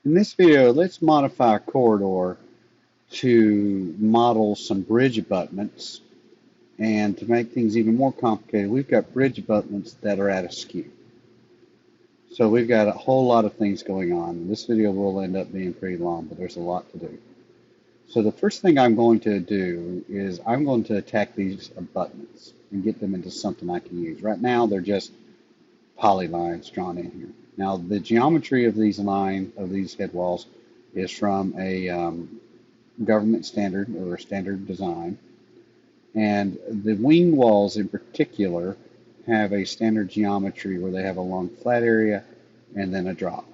In this video, let's modify a corridor to model some bridge abutments. And to make things even more complicated, we've got bridge abutments that are at a skew. So we've got a whole lot of things going on. This video will end up being pretty long, but there's a lot to do. So the first thing I'm going to do is I'm going to attack these abutments and get them into something I can use. Right now, they're just polylines drawn in here. Now, the geometry of these head walls is from a government standard or a standard design. And the wing walls in particular have a standard geometry where they have a long flat area and then a drop.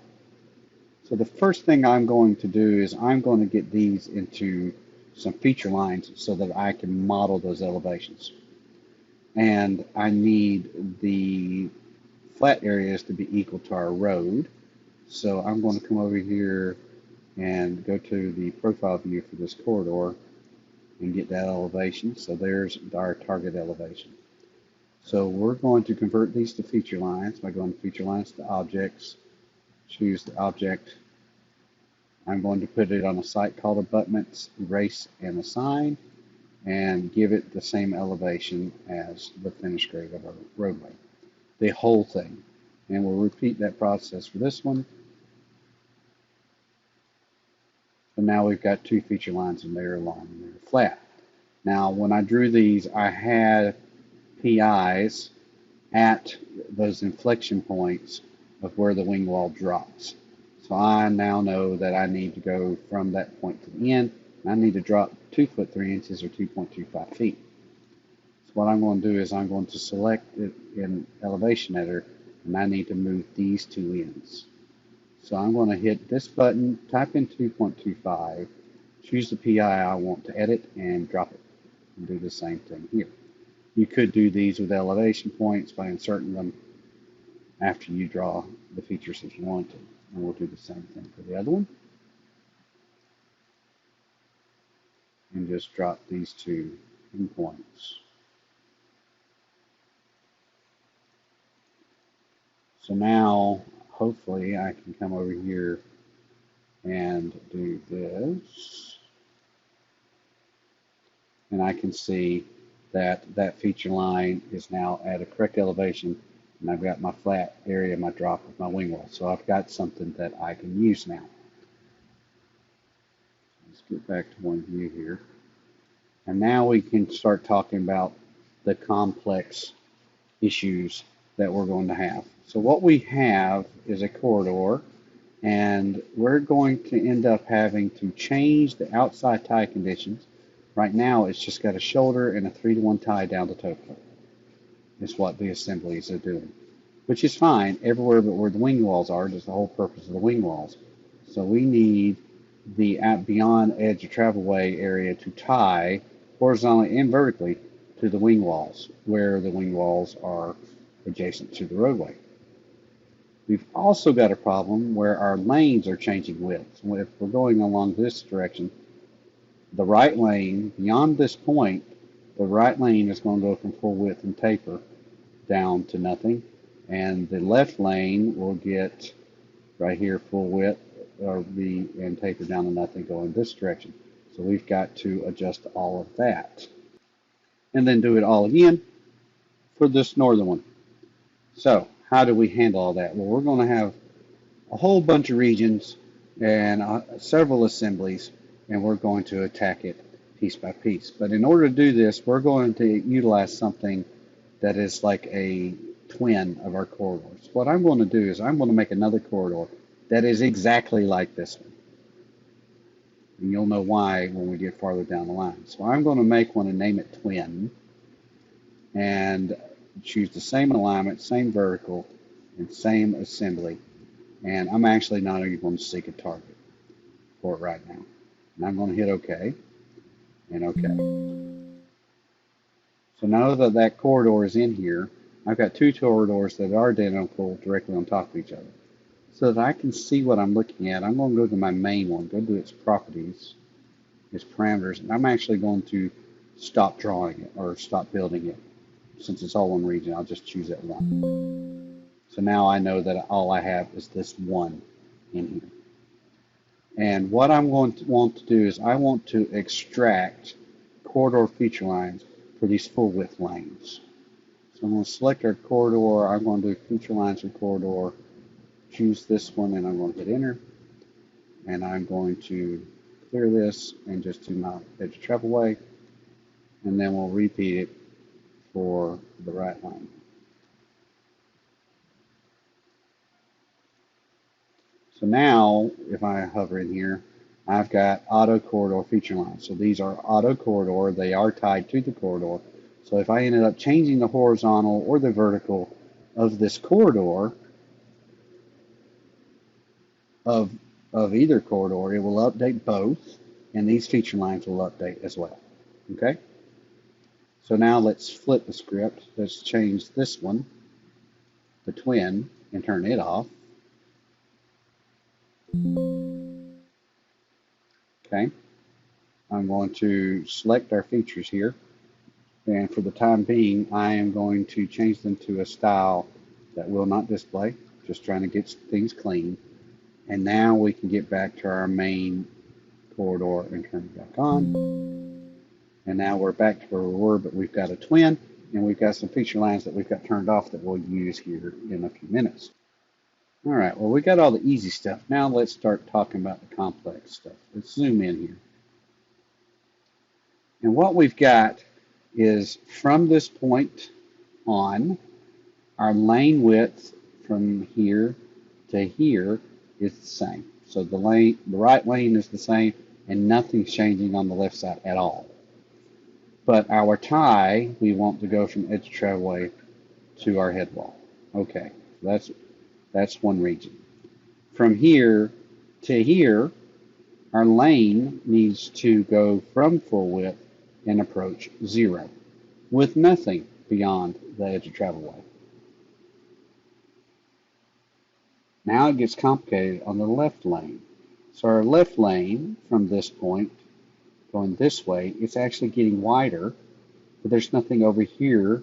So the first thing I'm going to do is I'm going to get these into some feature lines so that I can model those elevations. And I need the flat areas to be equal to our road. So I'm going to come over here and go to the profile view for this corridor and get that elevation. So there's our target elevation. So we're going to convert these to feature lines by going to feature lines to objects, choose the object. I'm going to put it on a site called abutments, erase and assign, and give it the same elevation as the finished grade of our roadway, the whole thing. And we'll repeat that process for this one. So now we've got two feature lines and they're long and they're flat. Now, when I drew these, I had PIs at those inflection points of where the wing wall drops. So I now know that I need to go from that point to the end. And I need to drop 2 foot 3 inches or 2.25 feet. So what I'm going to do is I'm going to select it in elevation editor, and I need to move these two ends. So I'm going to hit this button, type in 2.25, choose the PI I want to edit, and drop it. And do the same thing here. You could do these with elevation points by inserting them after you draw the features if you want to. And we'll do the same thing for the other one. And just drop these two endpoints. So now, hopefully, I can come over here and do this. And I can see that that feature line is now at a correct elevation, and I've got my flat area, my drop of my wing wall. So I've got something that I can use now. Let's get back to one view here. And now we can start talking about the complex issues that we're going to have. So what we have is a corridor, and we're going to end up having to change the outside tie conditions. Right now, it's just got a shoulder and a 3-to-1 tie down to toe plate. Is what the assemblies are doing, which is fine everywhere but where the wing walls are. That's the whole purpose of the wing walls. So we need the beyond edge of travelway area to tie horizontally and vertically to the wing walls, where the wing walls are adjacent to the roadway. We've also got a problem where our lanes are changing widths. If we're going along this direction, the right lane, beyond this point, the right lane is going to go from full width and taper down to nothing, and the left lane will get right here full width or be and taper down to nothing going this direction. So we've got to adjust all of that, and then do it all again for this northern one. So how do we handle all that? Well, we're going to have a whole bunch of regions and several assemblies, and we're going to attack it piece by piece. But in order to do this, we're going to utilize something that is like a twin of our corridors. What I'm going to do is I'm going to make another corridor that is exactly like this one. And you'll know why when we get farther down the line. So I'm going to make one and name it twin, and choose the same alignment, same vertical, and same assembly. And I'm actually not even going to seek a target for it right now. And I'm going to hit OK and OK. So now that that corridor is in here, I've got two corridors that are identical directly on top of each other. So that I can see what I'm looking at, I'm going to go to my main one, go to its properties, its parameters, and I'm actually going to stop drawing it or stop building it. Since it's all one region, I'll just choose that one. So now I know that all I have is this one in here. And what I'm going to want to do is I want to extract corridor feature lines for these full width lanes. So I'm going to select our corridor. I'm going to do feature lines and corridor. Choose this one and I'm going to hit enter. And I'm going to clear this and just do my edge of travel way. And then we'll repeat it for the right line. So now, if I hover in here, I've got auto corridor feature lines. So these are auto corridor. They are tied to the corridor. So if I ended up changing the horizontal or the vertical of this corridor, of either corridor, it will update both, and these feature lines will update as well. Okay? So now let's flip the script. Let's change this one, the twin, and turn it off. Okay? I'm going to select our features here, and for the time being, I am going to change them to a style that will not display, just trying to get things clean. And now we can get back to our main corridor and turn it back on. And now we're back to where we were, but we've got a twin, and we've got some feature lines that we've got turned off that we'll use here in a few minutes. All right, well, we got all the easy stuff. Now let's start talking about the complex stuff. Let's zoom in here. And what we've got is from this point on, our lane width from here to here is the same. So the right lane is the same, and nothing's changing on the left side at all. But our tie, we want to go from edge travelway to our head wall. Okay, that's one region. From here to here, our lane needs to go from full width and approach 0, with nothing beyond the edge of travelway. Now it gets complicated on the left lane. So our left lane from this point going this way, it's actually getting wider, but there's nothing over here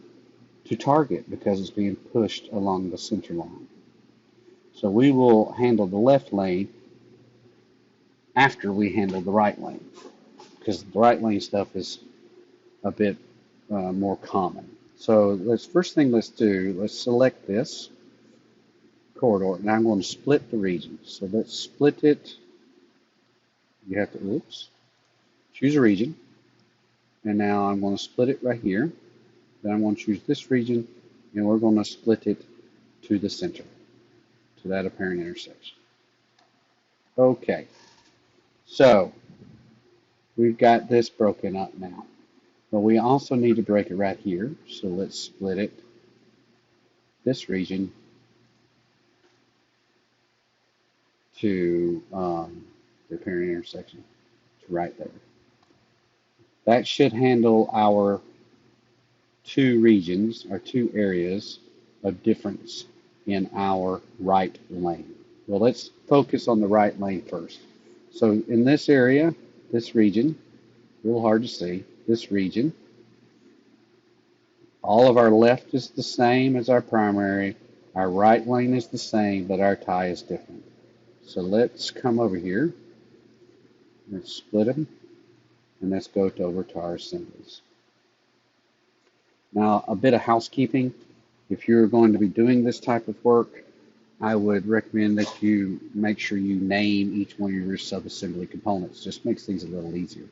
to target because it's being pushed along the center line. So we will handle the left lane after we handle the right lane, because the right lane stuff is a bit more common. So first thing let's select this corridor, and I'm going to split the region. So let's split it. You have to, choose a region, and now I'm going to split it right here. Then I'm going to choose this region, and we're going to split it to the center, to that apparent intersection. Okay, so we've got this broken up now, but we also need to break it right here. So let's split it, this region, to the apparent intersection, to right there. That should handle our two regions, our two areas of difference in our right lane. Well, let's focus on the right lane first. So in this area, this region, a little hard to see, this region, all of our left is the same as our primary, our right lane is the same, but our tie is different. So let's come over here, let's split them, and let's go over to our assemblies. Now, a bit of housekeeping. If you're going to be doing this type of work, I would recommend that you make sure you name each one of your sub-assembly components. Just makes things a little easier.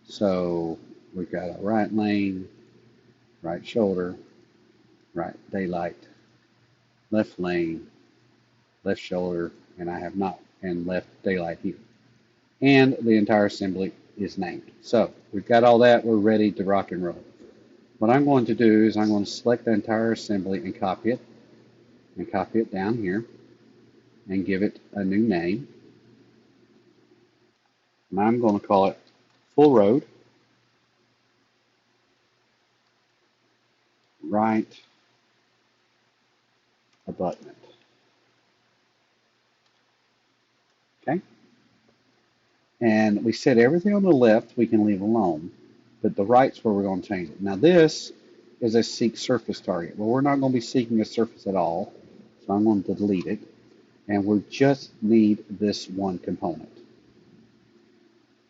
So we've got a right lane, right shoulder, right daylight, left lane, left shoulder, and I have not, and left daylight here. And the entire assembly is named. So we've got all that. We're ready to rock and roll. What I'm going to do is I'm going to select the entire assembly and copy it down here and give it a new name. And I'm going to call it full road right abutment. Okay? And we said everything on the left we can leave alone, but the right's where we're going to change it. Now this is a seek surface target. Well, we're not going to be seeking a surface at all, so I'm going to delete it. And we just need this one component.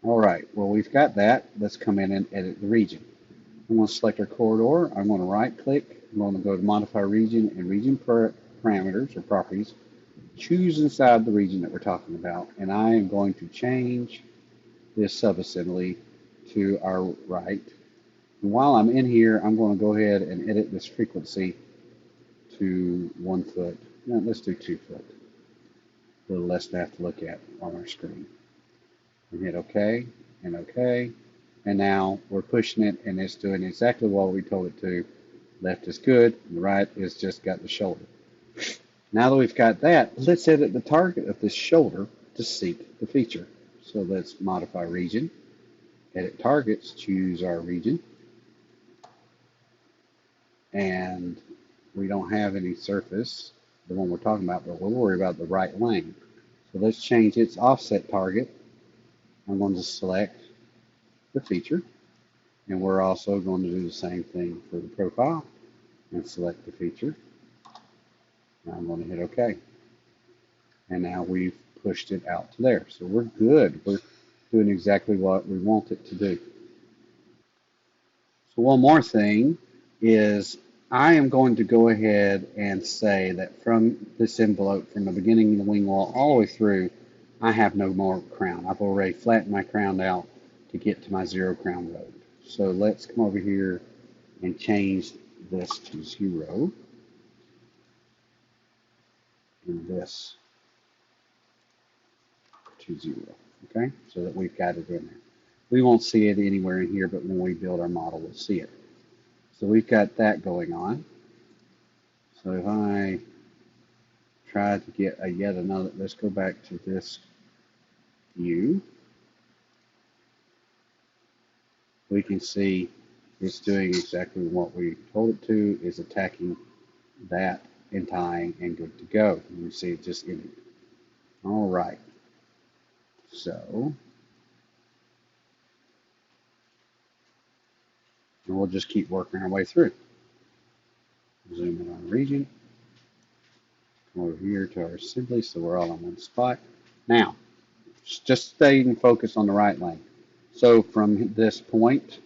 All right, well, we've got that. Let's come in and edit the region. I'm going to select our corridor. I'm going to right click. I'm going to go to modify region and region parameters or properties. Choose inside the region that we're talking about. And I am going to change this subassembly to our right. And while I'm in here, I'm going to go ahead and edit this frequency to 1 foot. No, let's do 2 foot. A little less to have to look at on our screen. And hit OK and OK. And now we're pushing it and it's doing exactly what we told it to. Left is good, and the right is just got the shoulder. Now that we've got that, let's edit the target of this shoulder to seek the feature. So let's modify region, edit targets, choose our region, and we don't have any surface, the one we're talking about, but we'll worry about the right lane. So let's change its offset target. I'm going to select the feature, and we're also going to do the same thing for the profile and select the feature. Now I'm going to hit OK. And now we've pushed it out to there. So we're good. We're doing exactly what we want it to do. So one more thing is I am going to go ahead and say that from this envelope, from the beginning of the wing wall all the way through, I have no more crown. I've already flattened my crown out to get to my 0 crown road. So let's come over here and change this to 0 and this to 0. Okay, so that we've got it in there. We won't see it anywhere in here, but when we build our model, we'll see it. So we've got that going on. So if I try to get yet another, let's go back to this view. We can see it's doing exactly what we told it to, is attacking that and tying and good to go. And you see it just ended. All right. So, and we'll just keep working our way through. Zoom in on the region. Come over here to our assembly so we're all in one spot. Now, just stay and focus on the right lane. So from this point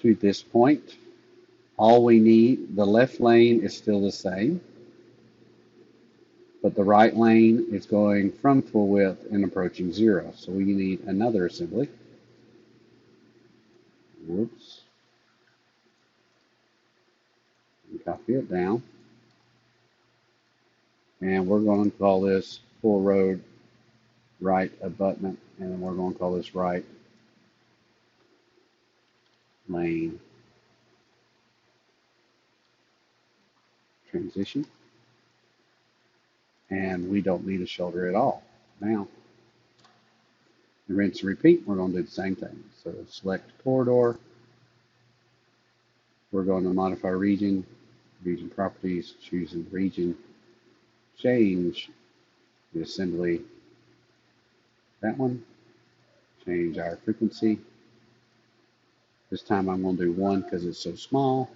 to this point, all we need, the left lane is still the same, but the right lane is going from full width and approaching 0. So we need another assembly. Whoops. And copy it down. And we're going to call this full road right abutment, and then we're going to call this right lane transition. And we don't need a shoulder at all. Now, rinse and repeat, we're going to do the same thing. So select corridor. We're going to modify region, region properties, choosing region, change the assembly, that one, change our frequency. This time I'm going to do 1 because it's so small.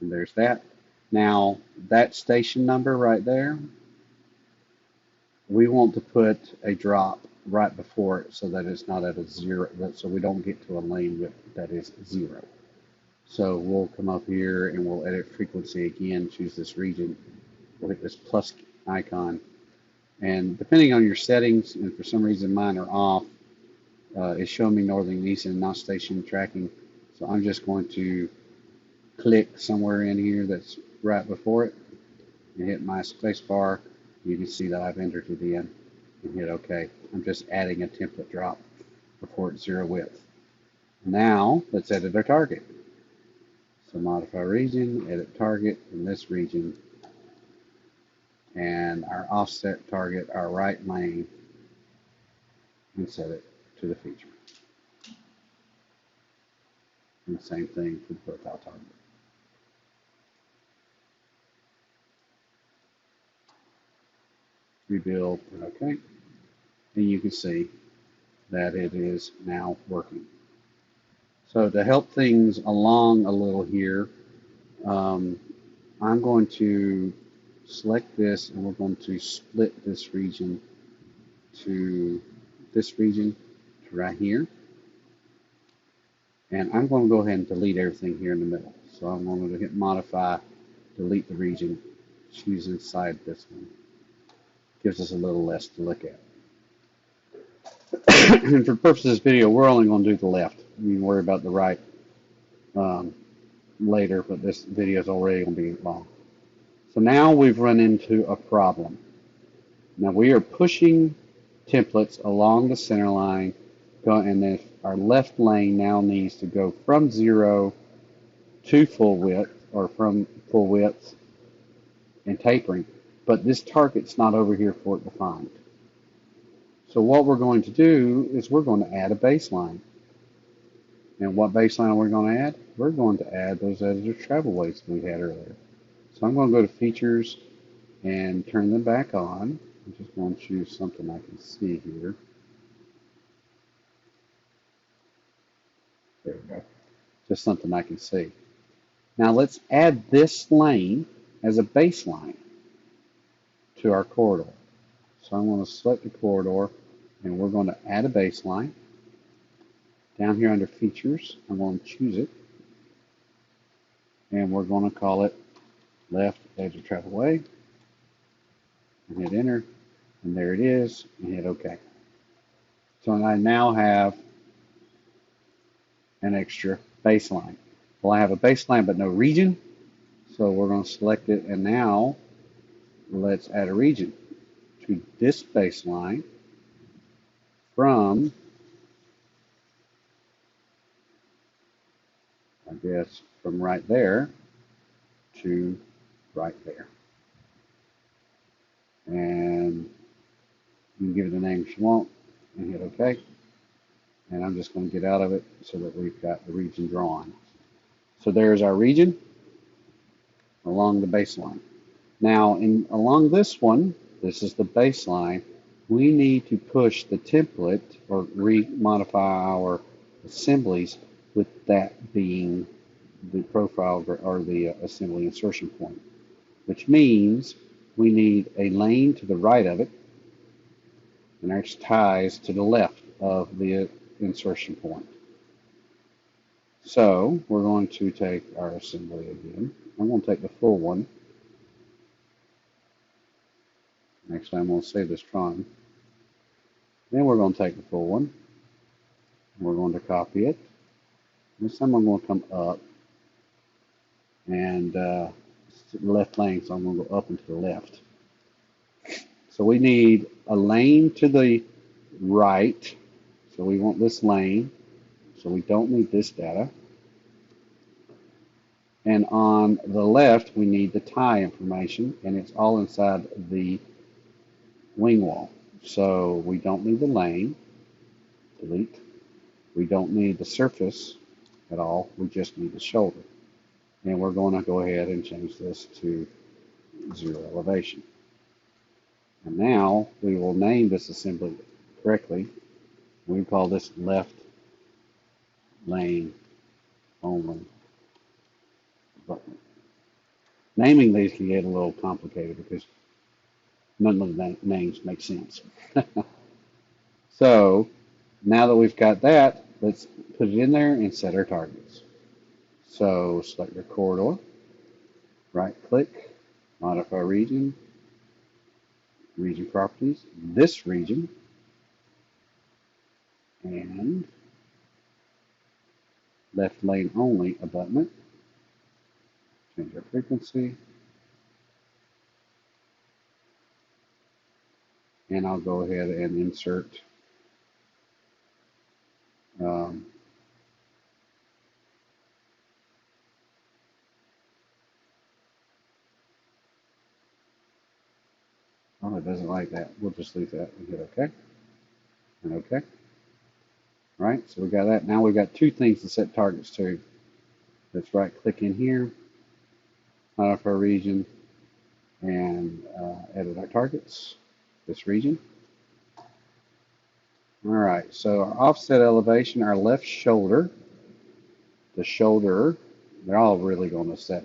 And there's that. Now, that station number right there, we want to put a drop right before it so that it's not at a 0, so we don't get to a lane width that is 0. So we'll come up here and we'll edit frequency again, choose this region, we'll hit this plus icon, and depending on your settings, and for some reason mine are off, it's showing me northern and eastern, not station tracking, so I'm just going to click somewhere in here that's right before it and hit my space bar. You can see that I've entered it in and hit OK. I'm just adding a template drop before it's 0 width. Now let's edit our target. So modify region, edit target in this region, and our offset target, our right lane, and set it to the feature. And the same thing for the profile target. Rebuild, OK. And you can see that it is now working. So to help things along a little here, I'm going to select this and we're going to split this region to this region to right here. And I'm going to go ahead and delete everything here in the middle. So I'm going to hit modify, delete the region, choose inside this one. Gives us a little less to look at. And for the purpose of this video, we're only going to do the left. We can worry about the right later, but this video is already going to be long. So now we've run into a problem. Now we are pushing templates along the center line, and then our left lane now needs to go from 0 to full width, or from full width and tapering. But this target's not over here for it to find. So what we're going to do is we're going to add a baseline. And what baseline are we going to add? We're going to add those editor travel weights we had earlier. So I'm going to go to features and turn them back on. I just want to choose something I can see here. There we go. Just something I can see. Now let's add this lane as a baseline to our corridor. So I'm going to select the corridor and we're going to add a baseline. Down here under features, I'm going to choose it. And we're going to call it left edge of travel way. And hit enter. And there it is. And hit OK. So I now have an extra baseline. Well, I have a baseline but no region. So we're going to select it. And now let's add a region to this baseline from, I guess, from right there to right there. And you can give it the name you want and hit OK. And I'm just going to get out of it so that we've got the region drawn. So there's our region along the baseline. Now, along this one, this is the baseline, we need to push the template or re-modify our assemblies with that being the profile or the assembly insertion point, which means we need a lane to the right of it and our ties to the left of the insertion point. So we're going to take our assembly again. I'm going to take the full one. Actually, I'm going to save this drawing. Then we're going to take the full one. We're going to copy it. This time I'm going to come up and left lane, so I'm going to go up and to the left. So we need a lane to the right. So we want this lane. So we don't need this data. And on the left, we need the tie information, and it's all inside the wing wall. So we don't need the lane, delete. We don't need the surface at all, we just need the shoulder. And we're going to go ahead and change this to 0 elevation. And now we will name this assembly correctly. We call this left lane only abutment. Naming these can get a little complicated because none of the names make sense. So now that we've got that, let's put it in there and set our targets. So select your corridor, right click, modify region, region properties, this region, and left lane only abutment. Change our frequency. And I'll go ahead and insert oh, it doesn't like that. We'll just leave that and hit OK. And OK. All right, so we got that. Now we've got two things to set targets to. Let's right click in here, modify region, and edit our targets, this region. All right, so our offset elevation, our left shoulder, the shoulder, they're all really going to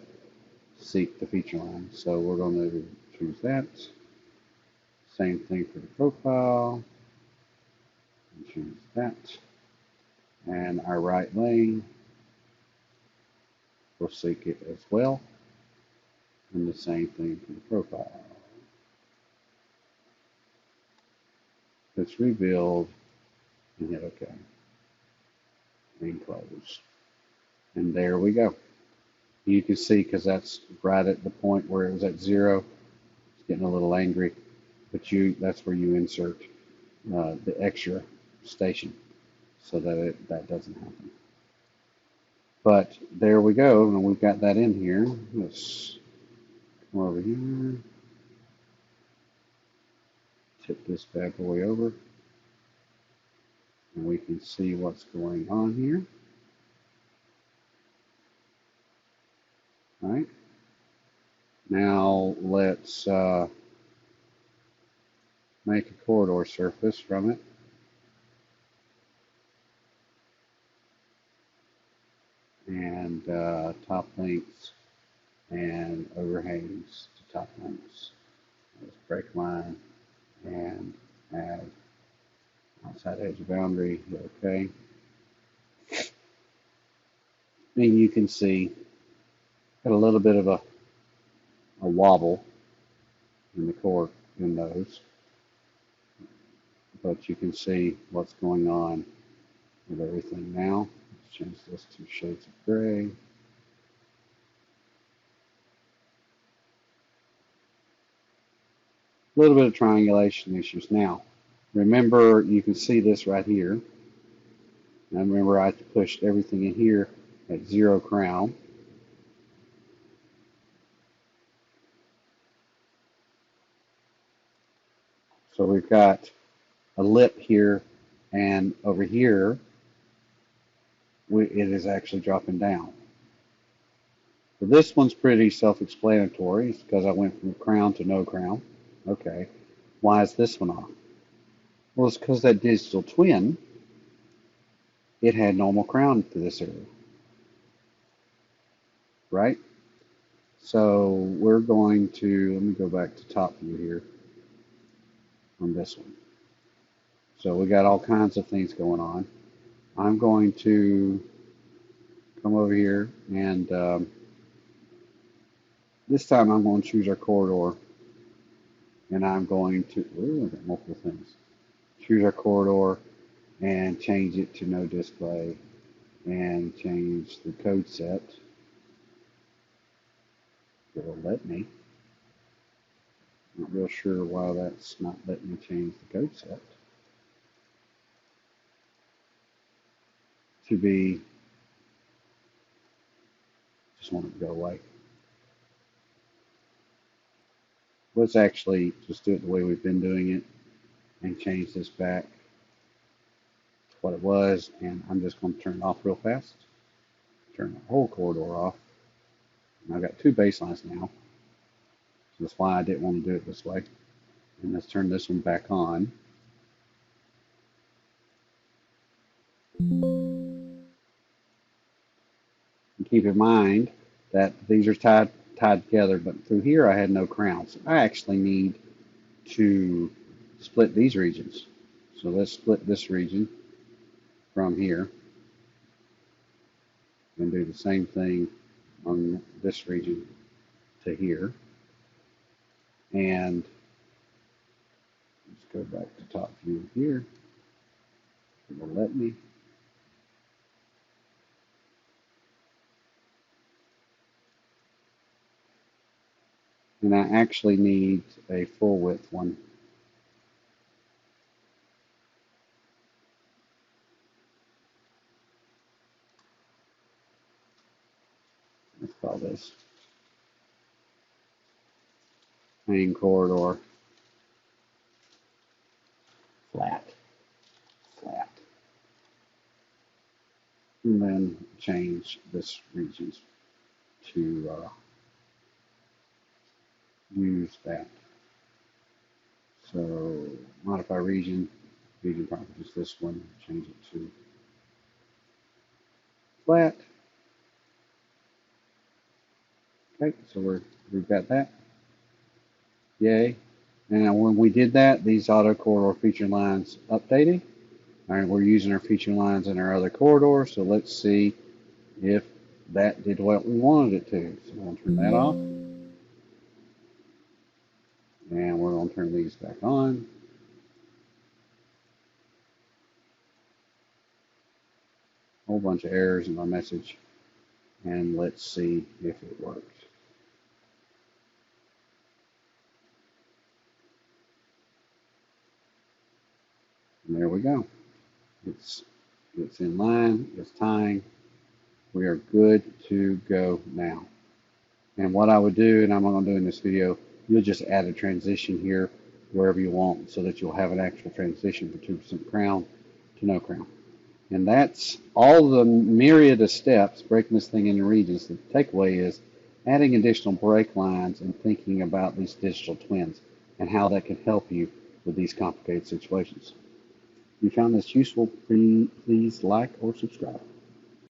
seek the feature line. So we're going to choose that. Same thing for the profile. Change that. And our right lane, we'll seek it as well. And the same thing for the profile. Let's rebuild and hit OK. And close. And there we go. You can see, because that's right at the point where it was at 0, it's getting a little angry. But that's where you insert the extra station so that that doesn't happen. But there we go, and we've got that in here. Let's come over here, tip this bad boy over, and we can see what's going on here. All right. Now let's make a corridor surface from it. And top links and overhangs to top links. Let's break line and add outside edge boundary. OK. And you can see got a little bit of a wobble in the core in those, but you can see what's going on with everything now. Let's change this to shades of gray. A little bit of triangulation issues. Now, remember, you can see this right here. Now remember, I pushed everything in here at 0 crown. So we've got a lip here, and over here, it is actually dropping down. So this one's pretty self-explanatory. It's because I went from crown to no crown. Okay. Why is this one off? Well, it's because that digital twin, it had normal crown to this area. Right? So we're going to, let me go back to top view here on this one. So we got all kinds of things going on. I'm going to come over here, and this time I'm going to choose our corridor, and I'm going to, I've got multiple things. Choose our corridor and change it to no display, and change the code set. It'll let me. Not real sure why that's not letting me change the code set to be, just want it to go away. Let's actually just do it the way we've been doing it and change this back to what it was. And I'm just going to turn it off real fast. Turn the whole corridor off. And I've got 2 baselines now. So that's why I didn't want to do it this way. And let's turn this one back on. And keep in mind that these are tied together, but through here I had no crowns. I actually need to split these regions. So let's split this region from here and do the same thing on this region to here. And let's go back to top view here. It will let me. And I actually need a full width one. Let's call this main corridor flat. And then change this region to use that. So modify region properties, this one, change it to flat. Okay, so we've got that. Yay. And when we did that, these auto corridor feature lines updated. All right, we're using our feature lines in our other corridor, so let's see if that did what we wanted it to. So we're going to turn that off, and we're going to turn these back on. Whole bunch of errors in my message, and let's see if it works. And there we go. It's in line, it's tying. We are good to go now. And what I would do, and I'm not going to do in this video, you'll just add a transition here wherever you want so that you'll have an actual transition from 2% crown to no crown. And that's all the myriad of steps, breaking this thing into regions. The takeaway is adding additional break lines and thinking about these digital twins and how that can help you with these complicated situations. If you found this useful, please like or subscribe.